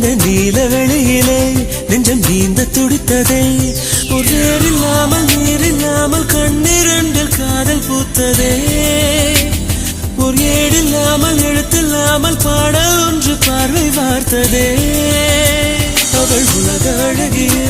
அந்த நீல வெளியிலே நெஞ்சம் நீந்த துடித்ததே ஒரு இல்லாமல் நீரில்லாமல் கண்ணீரண்டில் காதல் பூத்ததே ஒரு ஏடில்லாமல் எழுத்தில்லாமல் பாடல் ஒன்று பார்வை வார்த்ததே அவள் உலக அழகியே